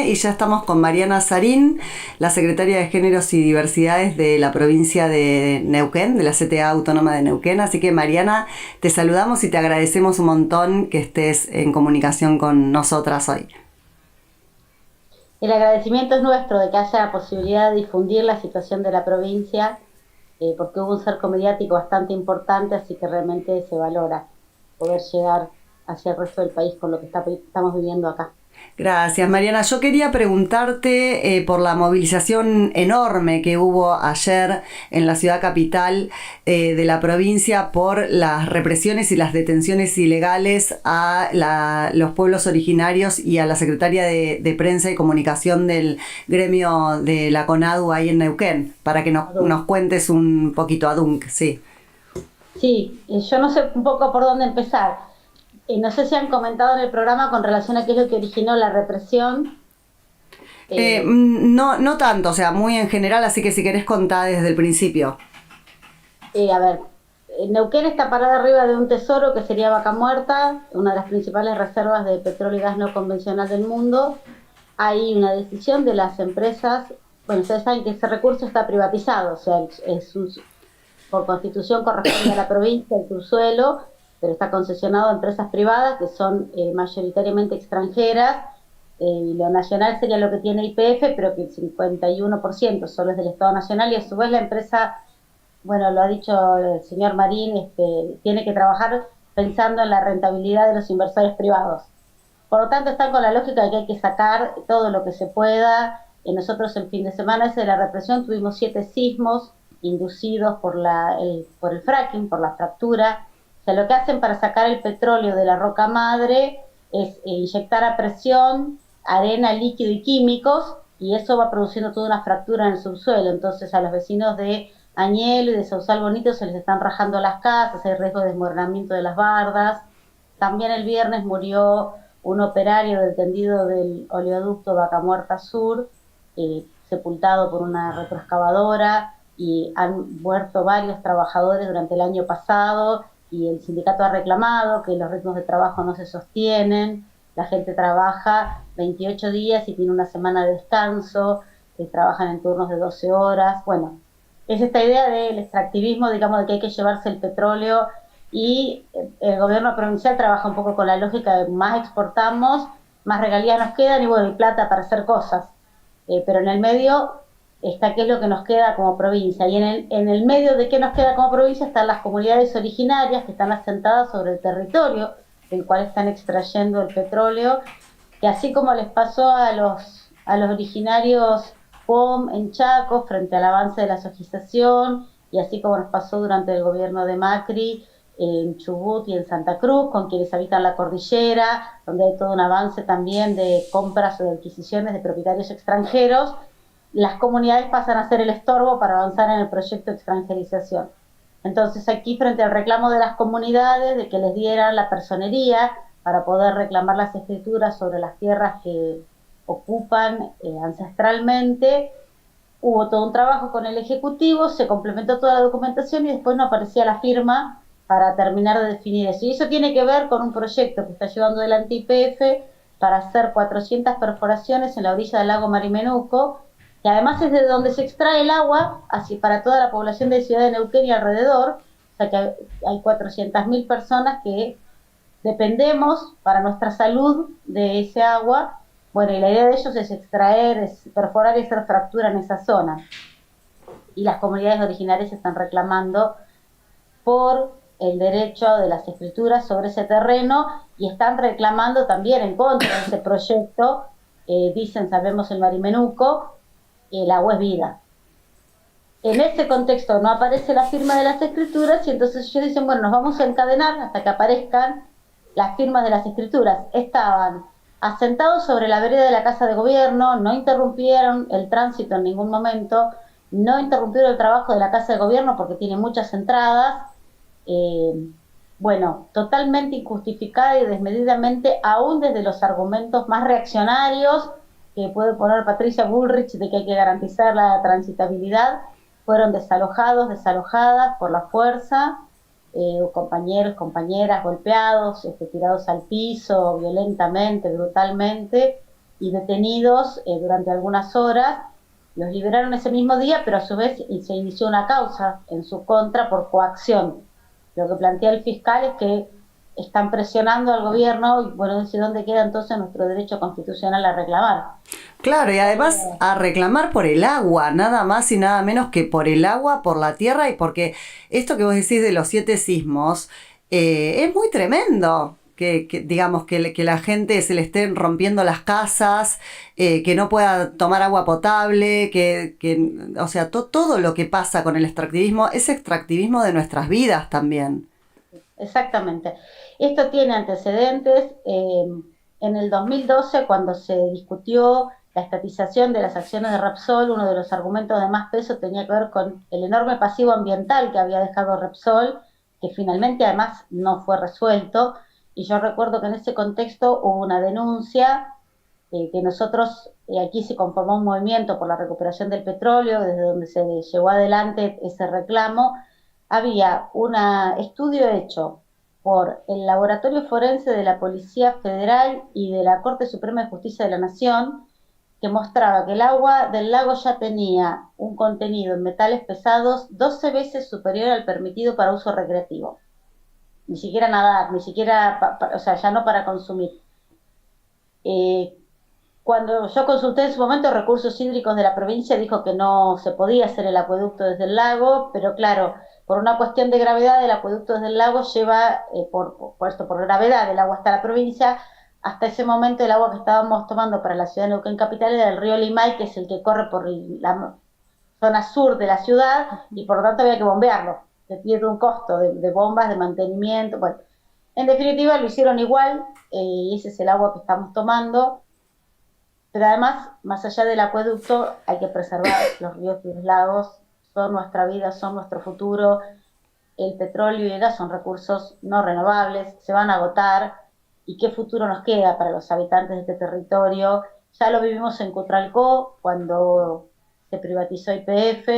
y ya estamos con Mariana Sarín, la secretaria de Géneros y Diversidades de la provincia de Neuquén, de la CTA Autónoma de Neuquén. Así que, Mariana, te saludamos y te agradecemos un montón que estés en comunicación con nosotras hoy. El agradecimiento es nuestro de que haya posibilidad de difundir la situación de la provincia, porque hubo un cerco mediático bastante importante, así que realmente se valora poder llegar hacia el resto del país con lo que estamos viviendo acá. Gracias, Mariana. Yo quería preguntarte por la movilización enorme que hubo ayer en la ciudad capital de la provincia por las represiones y las detenciones ilegales a los pueblos originarios y a la secretaria de Prensa y Comunicación del gremio de la CONADU ahí en Neuquén, para que nos cuentes un poquito, Adunk, sí. Sí, yo no sé un poco por dónde empezar. No sé si han comentado en el programa con relación a qué es lo que originó la represión. No tanto, o sea, muy en general, así que si querés contar desde el principio. A ver, Neuquén está parada arriba de un tesoro que sería Vaca Muerta, una de las principales reservas de petróleo y gas no convencional del mundo. Hay una decisión de las empresas, bueno, ustedes saben que ese recurso está privatizado, o sea, por constitución corresponde a la provincia el subsuelo, pero está concesionado a empresas privadas que son mayoritariamente extranjeras, y lo nacional sería lo que tiene YPF, pero que el 51% solo es del Estado Nacional, y a su vez la empresa, bueno, lo ha dicho el señor Marín, tiene que trabajar pensando en la rentabilidad de los inversores privados. Por lo tanto, están con la lógica de que hay que sacar todo lo que se pueda. Nosotros el fin de semana ese de la represión tuvimos 7 sismos inducidos por el fracking, por la fractura. O sea, lo que hacen para sacar el petróleo de la roca madre es inyectar a presión arena, líquido y químicos, y eso va produciendo toda una fractura en el subsuelo. Entonces a los vecinos de Añelo y de Sausal Bonito se les están rajando las casas, hay riesgo de desmoronamiento de las bardas. También el viernes murió un operario del tendido del oleoducto Vaca Muerta Sur, sepultado por una retroexcavadora, y han muerto varios trabajadores durante el año pasado, y el sindicato ha reclamado que los ritmos de trabajo no se sostienen. La gente trabaja 28 días y tiene una semana de descanso, trabajan en turnos de 12 horas. Bueno, es esta idea del extractivismo, digamos, de que hay que llevarse el petróleo, y el gobierno provincial trabaja un poco con la lógica de más exportamos, más regalías nos quedan y bueno, y plata para hacer cosas. Pero en el medio está qué es lo que nos queda como provincia, y en el medio de qué nos queda como provincia están las comunidades originarias que están asentadas sobre el territorio del cual están extrayendo el petróleo, que así como les pasó a los originarios POM en Chaco frente al avance de la sojización, y así como nos pasó durante el gobierno de Macri en Chubut y en Santa Cruz, con quienes habitan la cordillera, donde hay todo un avance también de compras o de adquisiciones de propietarios extranjeros. Las comunidades pasan a ser el estorbo para avanzar en el proyecto de extranjerización. Entonces aquí, frente al reclamo de las comunidades de que les dieran la personería para poder reclamar las escrituras sobre las tierras que ocupan ancestralmente, hubo todo un trabajo con el Ejecutivo, se complementó toda la documentación y después no aparecía la firma para terminar de definir eso. Y eso tiene que ver con un proyecto que está llevando adelante YPF para hacer 400 perforaciones en la orilla del lago Marimenuco, que además es de donde se extrae el agua así para toda la población de Ciudad de Neuquén y alrededor. O sea que hay 400.000 personas que dependemos para nuestra salud de ese agua. Bueno, y la idea de ellos es extraer, es perforar y hacer fractura en esa zona. Y las comunidades originarias están reclamando por el derecho de las escrituras sobre ese terreno, y están reclamando también en contra de ese proyecto. Dicen, sabemos el Marimenuco, el agua es vida. En ese contexto no aparece la firma de las escrituras, y entonces ellos dicen, bueno, nos vamos a encadenar hasta que aparezcan las firmas de las escrituras. Estaban asentados sobre la vereda de la Casa de Gobierno, no interrumpieron el tránsito en ningún momento, no interrumpieron el trabajo de la Casa de Gobierno porque tiene muchas entradas. Bueno, totalmente injustificada y desmedidamente, aún desde los argumentos más reaccionarios que puede poner Patricia Bullrich de que hay que garantizar la transitabilidad, fueron desalojados, desalojadas por la fuerza, compañeros, compañeras golpeados, tirados al piso violentamente, brutalmente. y detenidos durante algunas horas. Los liberaron ese mismo día, pero a su vez se inició una causa en su contra por coacción. Lo que plantea el fiscal es que están presionando al gobierno y bueno, dice, ¿dónde queda entonces nuestro derecho constitucional a reclamar? Claro, y además a reclamar por el agua, nada más y nada menos que por el agua, por la tierra, y porque esto que vos decís de los 7 sismos es muy tremendo. Digamos que la gente se le estén rompiendo las casas, que no pueda tomar agua potable, o sea, todo lo que pasa con el extractivismo es extractivismo de nuestras vidas también. Exactamente. Esto tiene antecedentes. En el 2012, cuando se discutió la estatización de las acciones de Repsol, uno de los argumentos de más peso tenía que ver con el enorme pasivo ambiental que había dejado Repsol, que finalmente además no fue resuelto. Y yo recuerdo que en ese contexto hubo una denuncia que nosotros, aquí se conformó un movimiento por la recuperación del petróleo, desde donde se llevó adelante ese reclamo. Había un estudio hecho por el Laboratorio Forense de la Policía Federal y de la Corte Suprema de Justicia de la Nación, que mostraba que el agua del lago ya tenía un contenido en metales pesados 12 veces superior al permitido para uso recreativo. Ni siquiera nadar, ni siquiera, o sea, ya no para consumir. Eh, Cuando yo consulté en su momento recursos hídricos de la provincia, dijo que no se podía hacer el acueducto desde el lago, pero claro, por una cuestión de gravedad, el acueducto desde el lago lleva, por gravedad del agua hasta la provincia. Hasta ese momento el agua que estábamos tomando para la ciudad de Neuquén capital era el río Limay, que es el que corre por la zona sur de la ciudad, y por lo tanto había que bombearlo, que tiene un costo de bombas, de mantenimiento. Bueno, en definitiva lo hicieron igual, y ese es el agua que estamos tomando. Pero además, más allá del acueducto, hay que preservar los ríos y los lagos, son nuestra vida, son nuestro futuro. El petróleo y el gas son recursos no renovables, se van a agotar. ¿Y qué futuro nos queda para los habitantes de este territorio? Ya lo vivimos en Cutralcó, cuando se privatizó YPF,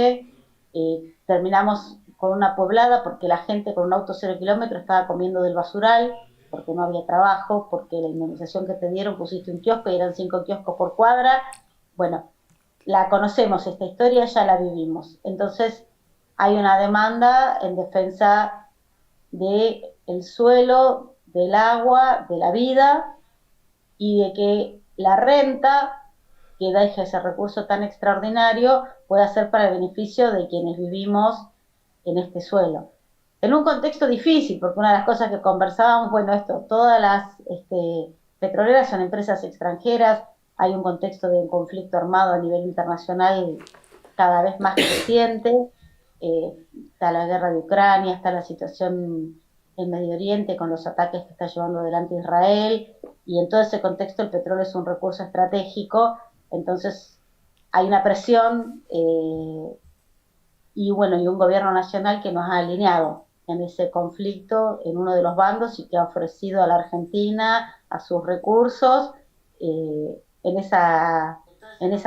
terminamos con una poblada porque la gente con un auto 0 kilómetros estaba comiendo del basural, porque no había trabajo, porque la indemnización que te dieron pusiste un kiosco y eran 5 kioscos por cuadra. Bueno, la conocemos, esta historia ya la vivimos. Entonces, hay una demanda en defensa del suelo, del agua, de la vida, y de que la renta que deje ese recurso tan extraordinario pueda ser para el beneficio de quienes vivimos en este suelo. En un contexto difícil, porque una de las cosas que conversábamos, bueno, todas las petroleras son empresas extranjeras, hay un contexto de un conflicto armado a nivel internacional cada vez más creciente, está la guerra de Ucrania, está la situación en Medio Oriente con los ataques que está llevando adelante Israel, y en todo ese contexto el petróleo es un recurso estratégico. Entonces hay una presión, y bueno, y un gobierno nacional que nos ha alineado en ese conflicto en uno de los bandos y que ha ofrecido a la Argentina, a sus recursos, en esa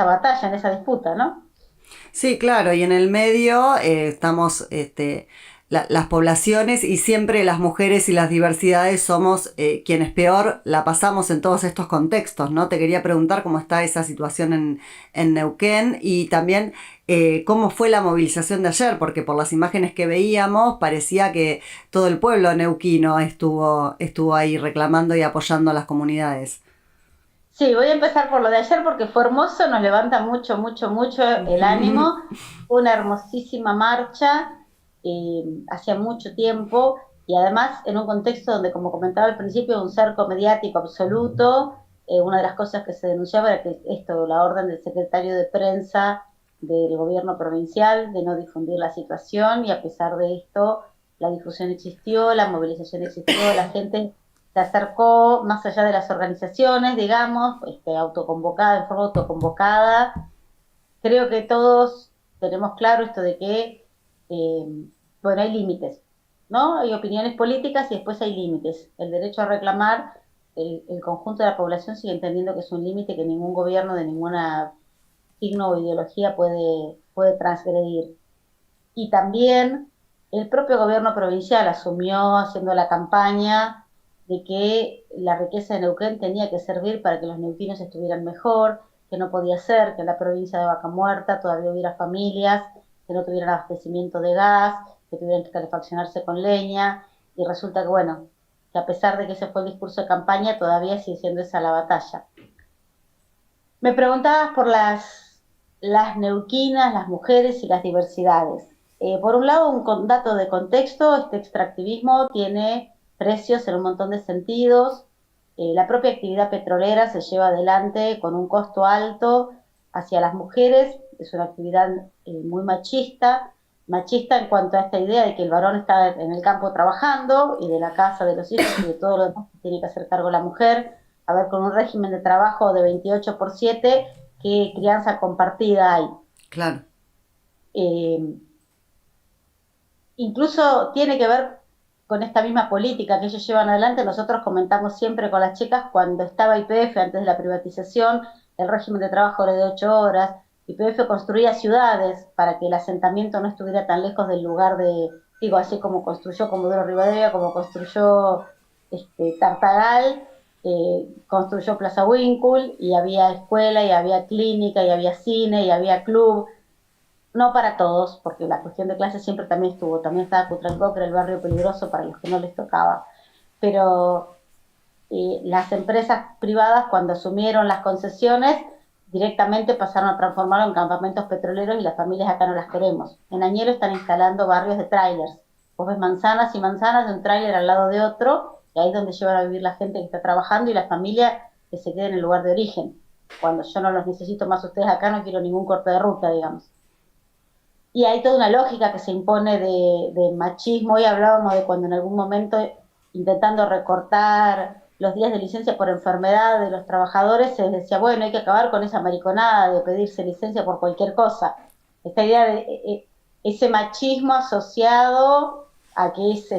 batalla, en esa disputa, ¿no? Sí, claro, y en el medio estamos las poblaciones, y siempre las mujeres y las diversidades somos quienes peor la pasamos en todos estos contextos, ¿no? Te quería preguntar cómo está esa situación en Neuquén, y también cómo fue la movilización de ayer, porque por las imágenes que veíamos parecía que todo el pueblo neuquino estuvo ahí reclamando y apoyando a las comunidades. Sí, voy a empezar por lo de ayer porque fue hermoso, nos levanta mucho, mucho, mucho el ánimo. Fue una hermosísima marcha, hacía mucho tiempo, y además en un contexto donde, como comentaba al principio, un cerco mediático absoluto. Una de las cosas que se denunciaba era que la orden del secretario de prensa del gobierno provincial de no difundir la situación, y a pesar de esto, la difusión existió, la movilización existió, la gente se acercó más allá de las organizaciones, digamos, autoconvocada, en forma autoconvocada. Creo que todos tenemos claro esto de que, bueno, hay límites, ¿no? Hay opiniones políticas y después hay límites. El derecho a reclamar, el conjunto de la población sigue entendiendo que es un límite que ningún gobierno de ninguna signo o ideología puede transgredir. Y también el propio gobierno provincial asumió, haciendo la campaña de que la riqueza de Neuquén tenía que servir para que los neuquinos estuvieran mejor, que no podía ser que en la provincia de Vaca Muerta todavía hubiera familias que no tuvieran abastecimiento de gas, que tuvieran que calefaccionarse con leña, y resulta que, bueno, que a pesar de que ese fue el discurso de campaña, todavía sigue siendo esa la batalla. Me preguntabas por las neuquinas, las mujeres y las diversidades. Por un lado, un dato de contexto, este extractivismo tiene precios en un montón de sentidos. La propia actividad petrolera se lleva adelante con un costo alto hacia las mujeres, es una actividad muy machista en cuanto a esta idea de que el varón está en el campo trabajando y de la casa, de los hijos y de todo lo demás que tiene que hacer cargo la mujer. A ver, con un régimen de trabajo de 28/7, ¿qué crianza compartida hay? Claro. Eh, Incluso tiene que ver con esta misma política que ellos llevan adelante. Nosotros comentamos siempre con las chicas, cuando estaba YPF, antes de la privatización, el régimen de trabajo era de 8 horas, YPF construía ciudades para que el asentamiento no estuviera tan lejos del lugar de, digo, así como construyó Comodoro Rivadavia, como construyó Tartagal, construyó Plaza Winkle, y había escuela, y había clínica, y había cine, y había club. No para todos, porque la cuestión de clase siempre también estuvo. También estaba Cutralcó, que era el barrio peligroso para los que no les tocaba. Pero las empresas privadas, cuando asumieron las concesiones, directamente pasaron a transformarlo en campamentos petroleros, y las familias acá no las queremos. En Añelo están instalando barrios de trailers. Vos ves manzanas y manzanas de un tráiler al lado de otro, y ahí es donde llevan a vivir la gente que está trabajando y la familia que se quede en el lugar de origen. Cuando yo no los necesito más ustedes acá, no quiero ningún corte de ruta, digamos. Y hay toda una lógica que se impone de machismo. Hoy hablábamos de cuando en algún momento, intentando recortar los días de licencia por enfermedad de los trabajadores, se decía, bueno, hay que acabar con esa mariconada de pedirse licencia por cualquier cosa. Esta idea de ese machismo asociado a que es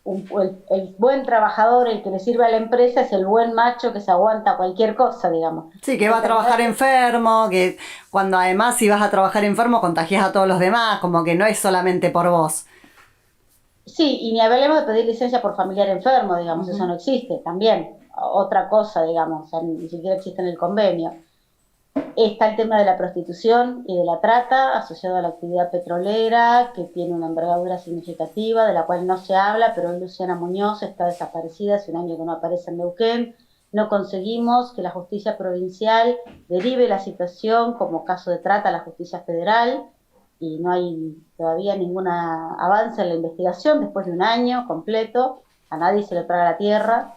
el buen trabajador, el que le sirve a la empresa, es el buen macho que se aguanta cualquier cosa, digamos. Sí, que va a trabajar enfermo, que cuando además si vas a trabajar enfermo contagias a todos los demás, como que no es solamente por vos. Sí, y ni hablemos de pedir licencia por familiar enfermo, digamos, eso no existe, también, otra cosa, digamos, o sea, ni siquiera existe en el convenio. Está el tema de la prostitución y de la trata asociado a la actividad petrolera, que tiene una envergadura significativa, de la cual no se habla, pero hoy Luciana Muñoz está desaparecida, hace un año que no aparece en Neuquén. No conseguimos que la justicia provincial derive la situación como caso de trata a la justicia federal, y no hay todavía ningún avance en la investigación después de un año completo. A nadie se le traga la tierra.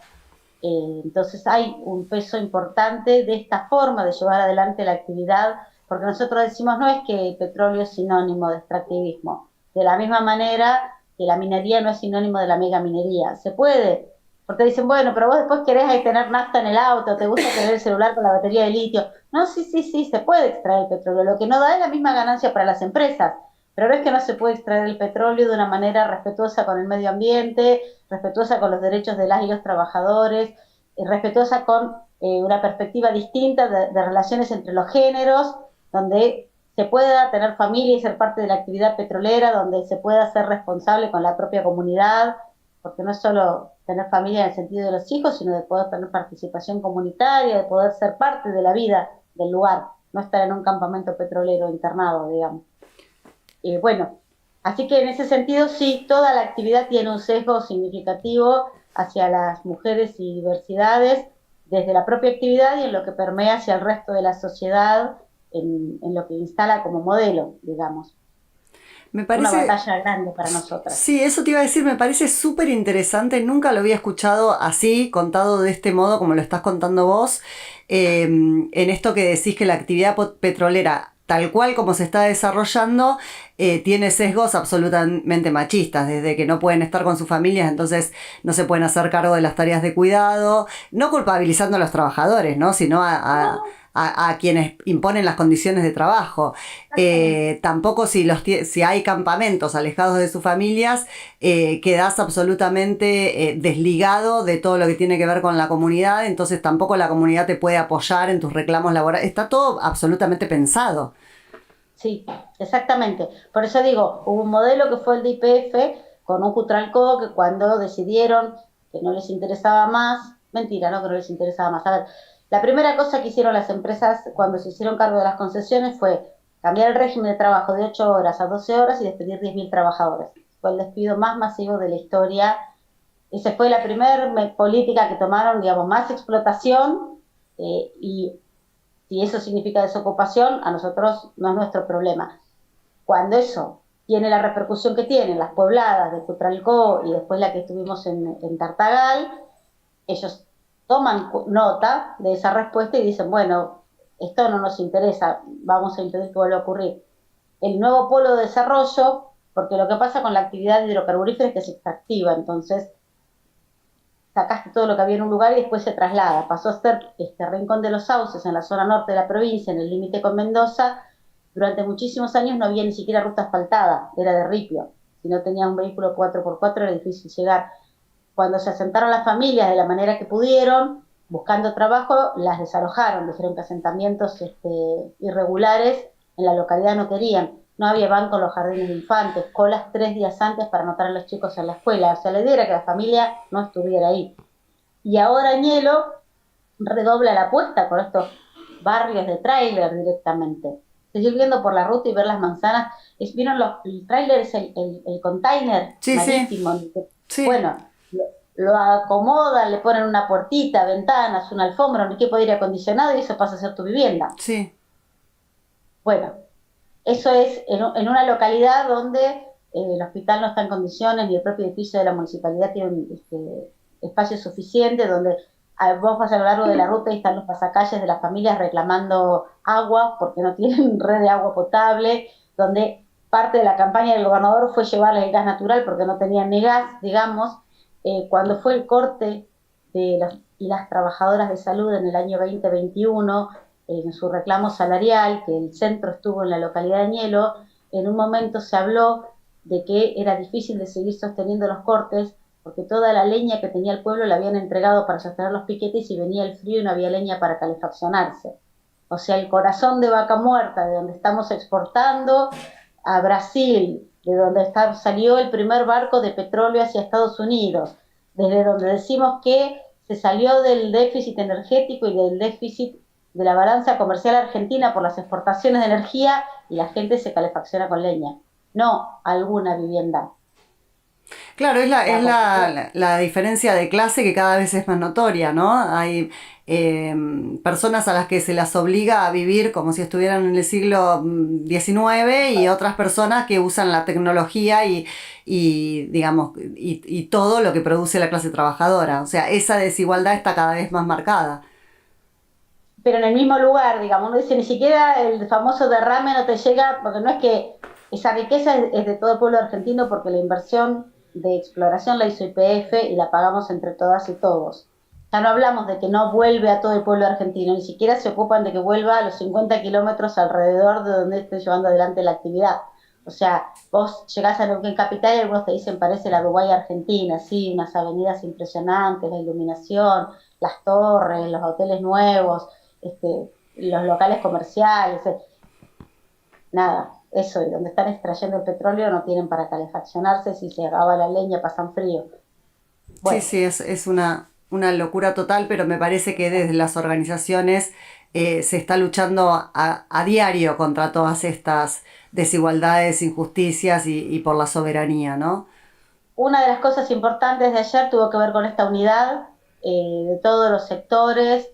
Entonces hay un peso importante de esta forma de llevar adelante la actividad, porque nosotros decimos, no es que el petróleo es sinónimo de extractivismo, de la misma manera que la minería no es sinónimo de la megaminería. Se puede, porque dicen, bueno, pero vos después querés ahí tener nafta en el auto, te gusta tener el celular con la batería de litio. No, sí, se puede extraer el petróleo, lo que no da es la misma ganancia para las empresas. Pero no es que no se puede extraer el petróleo de una manera respetuosa con el medio ambiente, respetuosa con los derechos de las y los trabajadores, respetuosa con una perspectiva distinta de relaciones entre los géneros, donde se pueda tener familia y ser parte de la actividad petrolera, donde se pueda ser responsable con la propia comunidad, porque no es solo tener familia en el sentido de los hijos, sino de poder tener participación comunitaria, de poder ser parte de la vida del lugar, no estar en un campamento petrolero internado, digamos. Bueno, así que en ese sentido sí, toda la actividad tiene un sesgo significativo hacia las mujeres y diversidades, desde la propia actividad y en lo que permea hacia el resto de la sociedad, en lo que instala como modelo, digamos. Me parece una batalla grande para nosotras. Sí, eso te iba a decir, me parece súper interesante, nunca lo había escuchado así, contado de este modo como lo estás contando vos, en esto que decís que la actividad petrolera, tal cual como se está desarrollando, tiene sesgos absolutamente machistas, desde que no pueden estar con sus familias, entonces no se pueden hacer cargo de las tareas de cuidado, no culpabilizando a los trabajadores, ¿no? Sino a quienes imponen las condiciones de trabajo. Tampoco si hay campamentos alejados de sus familias, quedás absolutamente desligado de todo lo que tiene que ver con la comunidad, entonces tampoco la comunidad te puede apoyar en tus reclamos laborales. Está todo absolutamente pensado. Sí, exactamente. Por eso digo, hubo un modelo que fue el de YPF con un Cutralcó, que cuando decidieron que no les interesaba más. Mentira, no que no les interesaba más. A ver, la primera cosa que hicieron las empresas cuando se hicieron cargo de las concesiones fue cambiar el régimen de trabajo de 8 horas a 12 horas y despedir 10.000 trabajadores. Fue el despido más masivo de la historia. Esa fue la primera política que tomaron, digamos, más explotación, y si eso significa desocupación, a nosotros no es nuestro problema. Cuando eso tiene la repercusión que tiene en las pobladas de Cutralcó y después la que estuvimos en Tartagal, ellos toman nota de esa respuesta y dicen, bueno, esto no nos interesa, vamos a impedir que vuelva a ocurrir. El nuevo polo de desarrollo, porque lo que pasa con la actividad hidrocarburífera es que se extractiva, entonces sacaste todo lo que había en un lugar y después se traslada. Pasó a ser Rincón de los Sauces, en la zona norte de la provincia, en el límite con Mendoza. Durante muchísimos años no había ni siquiera ruta asfaltada, era de ripio. Si no tenías un vehículo 4x4 era difícil llegar. Cuando se asentaron las familias de la manera que pudieron, buscando trabajo, las desalojaron. Dijeron que asentamientos irregulares en la localidad no querían. No había banco en los jardines de infantes, colas 3 días antes para anotar a los chicos en la escuela. O sea, la idea era que la familia no estuviera ahí. Y ahora Añelo redobla la apuesta con estos barrios de tráiler directamente. Seguir viendo por la ruta y ver las manzanas. ¿Vieron el tráiler? Es el container marítimo. Sí. Bueno, lo acomodan, le ponen una puertita, ventanas, una alfombra, un equipo de aire acondicionado y eso pasa a ser tu vivienda. Sí. Bueno, eso es en una localidad donde el hospital no está en condiciones, ni el propio edificio de la municipalidad tiene un espacio suficiente, donde vos vas a lo largo de la ruta y están los pasacalles de las familias reclamando agua porque no tienen red de agua potable, donde parte de la campaña del gobernador fue llevarles el gas natural porque no tenían ni gas, digamos. Cuando fue el corte de las trabajadoras de salud en el año 2021, en su reclamo salarial, que el centro estuvo en la localidad de Añelo, en un momento se habló de que era difícil de seguir sosteniendo los cortes porque toda la leña que tenía el pueblo la habían entregado para sostener los piquetes y venía el frío y no había leña para calefaccionarse. O sea, el corazón de Vaca Muerta, de donde estamos exportando a Brasil, de donde salió el primer barco de petróleo hacia Estados Unidos, desde donde decimos que se salió del déficit energético y del déficit de la balanza comercial argentina por las exportaciones de energía y la gente se calefacciona con leña, no alguna vivienda. Claro, es la diferencia de clase que cada vez es más notoria, ¿no? Hay personas a las que se las obliga a vivir como si estuvieran en el siglo XIX y otras personas que usan la tecnología digamos, y todo lo que produce la clase trabajadora. O sea, esa desigualdad está cada vez más marcada. Pero en el mismo lugar, digamos, uno dice, ni siquiera el famoso derrame no te llega, porque no es que esa riqueza es de todo el pueblo argentino, porque la inversión de exploración la hizo YPF y la pagamos entre todas y todos. Ya no hablamos de que no vuelve a todo el pueblo argentino, ni siquiera se ocupan de que vuelva a los 50 kilómetros alrededor de donde esté llevando adelante la actividad. O sea, vos llegás a Neuquén Capital y algunos te dicen parece la Dubái Argentina, sí, unas avenidas impresionantes, la iluminación, las torres, los hoteles nuevos, los locales comerciales, nada, eso, y donde están extrayendo el petróleo no tienen para calefaccionarse, si se acaba la leña pasan frío. Bueno. Sí, es una locura total, pero me parece que desde las organizaciones se está luchando a diario contra todas estas desigualdades, injusticias y por la soberanía, ¿no? Una de las cosas importantes de ayer tuvo que ver con esta unidad de todos los sectores,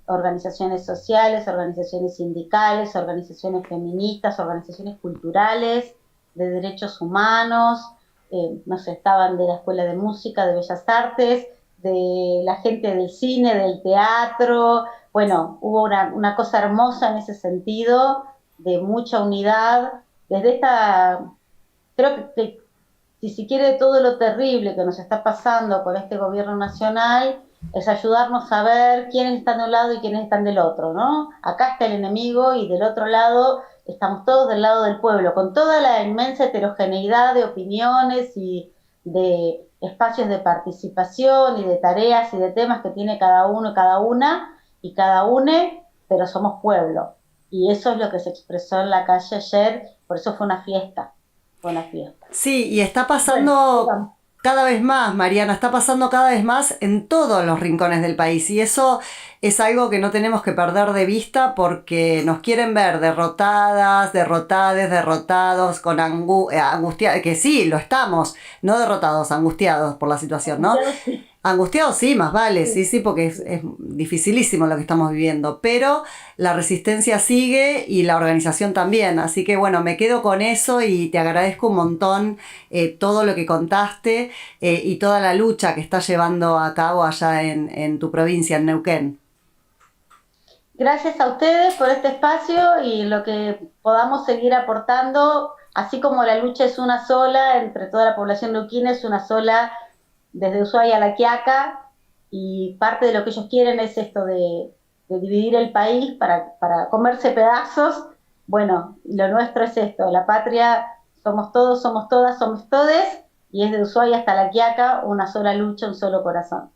organizaciones sociales, organizaciones sindicales, organizaciones feministas, organizaciones culturales, de derechos humanos, no sé, estaban de la Escuela de Música, de Bellas Artes, de la gente del cine, del teatro. Bueno, hubo una cosa hermosa en ese sentido, de mucha unidad, desde creo que si se quiere todo lo terrible que nos está pasando con este gobierno nacional, es ayudarnos a ver quiénes están de un lado y quiénes están del otro, ¿no? Acá está el enemigo y del otro lado estamos todos del lado del pueblo, con toda la inmensa heterogeneidad de opiniones y de espacios de participación y de tareas y de temas que tiene cada uno y cada una y cada une, pero somos pueblo. Y eso es lo que se expresó en la calle ayer, por eso fue una fiesta. Sí, y está pasando cada vez más, Mariana, está pasando cada vez más en todos los rincones del país y eso es algo que no tenemos que perder de vista porque nos quieren ver derrotadas, derrotades, derrotados, con angustia, que sí, lo estamos, no derrotados, angustiados por la situación, ¿no? Angustiados sí, más vale, sí, porque es dificilísimo lo que estamos viviendo, pero la resistencia sigue y la organización también, así que bueno, me quedo con eso y te agradezco un montón todo lo que contaste y toda la lucha que estás llevando a cabo allá en tu provincia, en Neuquén. Gracias a ustedes por este espacio y lo que podamos seguir aportando, así como la lucha es una sola entre toda la población neuquina, es una sola desde Ushuaia a La Quiaca, y parte de lo que ellos quieren es esto de dividir el país para comerse pedazos. Bueno, lo nuestro es esto, la patria somos todos, somos todas, somos todes, y es de Ushuaia hasta La Quiaca una sola lucha, un solo corazón.